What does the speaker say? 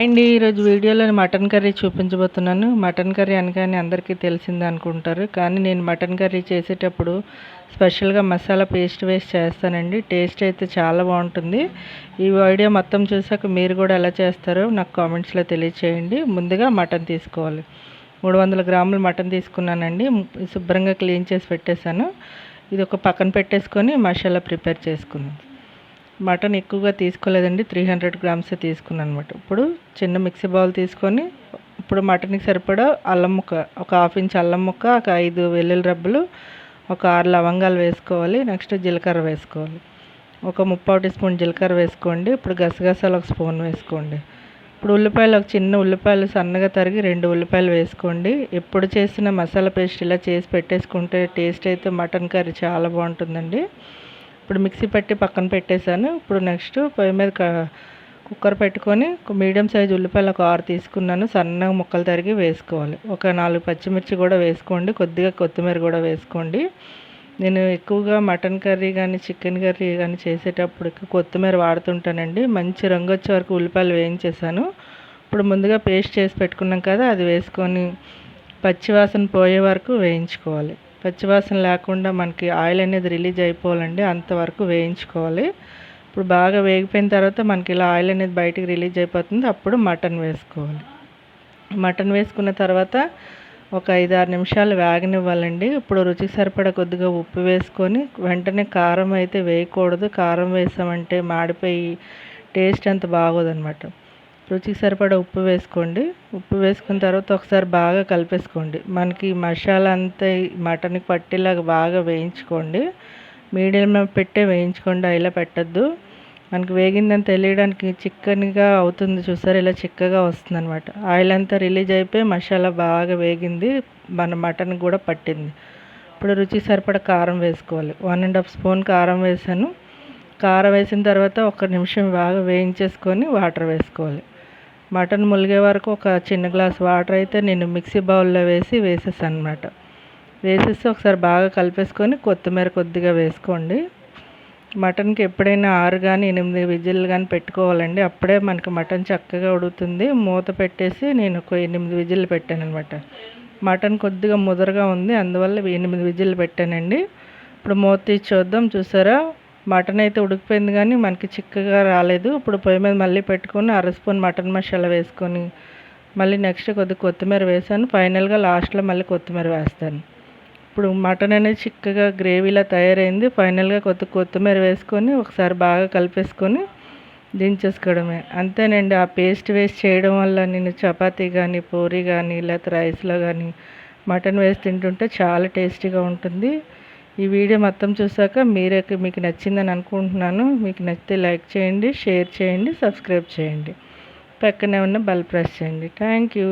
అండి ఈరోజు వీడియోలో మటన్ కర్రీ చూపించబోతున్నాను. మటన్ కర్రీ అనగానే అందరికీ తెలిసిందే అనుకుంటారు, కానీ నేను మటన్ కర్రీ చేసేటప్పుడు స్పెషల్గా మసాలా పేస్ట్ వేసి చేస్తానండి. టేస్ట్ అయితే చాలా బాగుంటుంది. ఈ వీడియో మొత్తం చూసాక మీరు కూడా ఎలా చేస్తారో నాకు కామెంట్స్లో తెలియచేయండి. ముందుగా మటన్ తీసుకోవాలి. 300 గ్రాములు మటన్ తీసుకున్నానండి. శుభ్రంగా క్లీన్ చేసి పెట్టేశాను. ఇది ఒక పక్కన పెట్టేసుకొని మసాలా ప్రిపేర్ చేసుకుందాం. మటన్ ఎక్కువగా తీసుకోలేదండి, 300 గ్రామ్సే తీసుకున్నాను అనమాట. ఇప్పుడు చిన్న మిక్సీ బౌల్ తీసుకొని ఇప్పుడు మటన్కి సరిపడా అల్లం ముక్క, ఒక 1/2 ఇంచ్ అల్లం ముక్క, ఒక 5 వెల్లుల్లి రబ్బలు, ఒక 6 లవంగాలు వేసుకోవాలి. నెక్స్ట్ జీలకర్ర వేసుకోవాలి. ఒక 3/4 టీ స్పూన్ జీలకర్ర వేసుకోండి. ఇప్పుడు గసగసాలు ఒక స్పూన్ వేసుకోండి. ఇప్పుడు ఉల్లిపాయలు, ఒక చిన్న ఉల్లిపాయలు సన్నగా తరిగి 2 ఉల్లిపాయలు వేసుకోండి. ఎప్పుడు చేసిన మసాలా పేస్ట్ ఇలా చేసి పెట్టేసుకుంటే టేస్ట్ అయితే మటన్ కర్రీ చాలా బాగుంటుందండి. ఇప్పుడు మిక్సీ పెట్టి పక్కన పెట్టేశాను. ఇప్పుడు నెక్స్ట్ పొయ్యి మీద కుక్కర్ పెట్టుకొని మీడియం సైజు ఉల్లిపాయలు ఒక 6 తీసుకున్నాను. సన్నగా ముక్కలు తరిగి వేసుకోవాలి. ఒక 4 పచ్చిమిర్చి కూడా వేసుకోండి. కొద్దిగా కొత్తిమీర కూడా వేసుకోండి. నేను ఎక్కువగా మటన్ కర్రీ కానీ చికెన్ కర్రీ కానీ చేసేటప్పుడు కొత్తిమీర వాడుతుంటానండి. మంచి రంగు వచ్చే వరకు ఉల్లిపాయలు వేయించేసాను. ఇప్పుడు ముందుగా పేస్ట్ చేసి పెట్టుకున్నాం కదా, అది వేసుకొని పచ్చివాసన పోయే వరకు వేయించుకోవాలి. పచ్చివాసన లేకుండా మనకి ఆయిల్ అనేది రిలీజ్ అయిపోవాలండి, అంతవరకు వేయించుకోవాలి. ఇప్పుడు బాగా వేగిపోయిన తర్వాత మనకి ఇలా ఆయిల్ అనేది బయటికి రిలీజ్ అయిపోతుంది. అప్పుడు మటన్ వేసుకోవాలి. మటన్ వేసుకున్న తర్వాత ఒక 5-6 నిమిషాలు వేగనివ్వాలండి. ఇప్పుడు రుచికి సరిపడా కొద్దిగా ఉప్పు వేసుకొని వెంటనే కారం అయితే వేయకూడదు. కారం వేసామంటే మాడిపోయి టేస్ట్ అంత బాగోదన్నమాట. రుచికి సరిపడా ఉప్పు వేసుకోండి. ఉప్పు వేసుకున్న తర్వాత ఒకసారి బాగా కలిపేసుకోండి. మనకి మసాలా అంతా మటన్కి పట్టేలాగా బాగా వేయించుకోండి. మీడియంలో పెట్టే వేయించుకోండి, ఇలా పెట్టద్దు. మనకి వేగిందని తెలియడానికి చిక్కనిగా అవుతుంది చూసారు, ఇలా చిక్కగా వస్తుంది అనమాట. ఆయిల్ అంతా రిలీజ్ అయిపోయి మసాలా బాగా వేగింది, మన మటన్ కూడా పట్టింది. ఇప్పుడు రుచికి సరిపడా కారం వేసుకోవాలి. 1.5 స్పూన్ కారం వేసాను. కారం వేసిన తర్వాత 1 నిమిషం బాగా వేయించేసుకొని వాటర్ వేసుకోవాలి. మటన్ ములిగే వరకు ఒక చిన్న గ్లాస్ వాటర్ అయితే నేను మిక్సీ బౌల్లో వేసేసాను అనమాట. వేసేసి ఒకసారి బాగా కలిపేసుకొని కొత్తిమీర కొద్దిగా వేసుకోండి. మటన్కి ఎప్పుడైనా 6 కానీ 8 విజిల్లు కానీ పెట్టుకోవాలండి. అప్పుడే మనకి మటన్ చక్కగా ఉడుకుతుంది. మూత పెట్టేసి నేను ఒక 8 విజిల్లు పెట్టాను అనమాట. మటన్ కొద్దిగా ముదరగా ఉంది, అందువల్ల 8 విజిల్లు పెట్టానండి. ఇప్పుడు మూత తీసి చూద్దాం. చూసారా, మటన్ అయితే ఉడికిపోయింది కానీ మనకి చిక్కగా రాలేదు. ఇప్పుడు పొయ్యి మీద మళ్ళీ పెట్టుకొని 1/2 స్పూన్ మటన్ మసాలా వేసుకొని మళ్ళీ నెక్స్ట్ కొద్దిగా కొత్తిమీర వేసాను. ఫైనల్గా లాస్ట్లో మళ్ళీ కొత్తిమీర వేస్తాను. ఇప్పుడు మటన్ అనేది చిక్కగా గ్రేవీలా తయారైంది. ఫైనల్గా కొత్తిమీర వేసుకొని ఒకసారి బాగా కలిపేసుకొని దించేసుకోవడమే, అంతేనండి. ఆ పేస్ట్ వేసి చేయడం వల్ల నేను చపాతీ కానీ పూరీ కానీ లేకపోతే రైస్లో కానీ మటన్ వేసి తింటుంటే చాలా టేస్టీగా ఉంటుంది. ఈ వీడియో మొత్తం చూసాక మీకు నచ్చిందని అనుకుంటున్నాను. మీకు నచ్చితే లైక్ చేయండి, షేర్ చేయండి, సబ్స్క్రైబ్ చేయండి, పక్కనే ఉన్న బెల్ ప్రెస్ చేయండి. Thank you.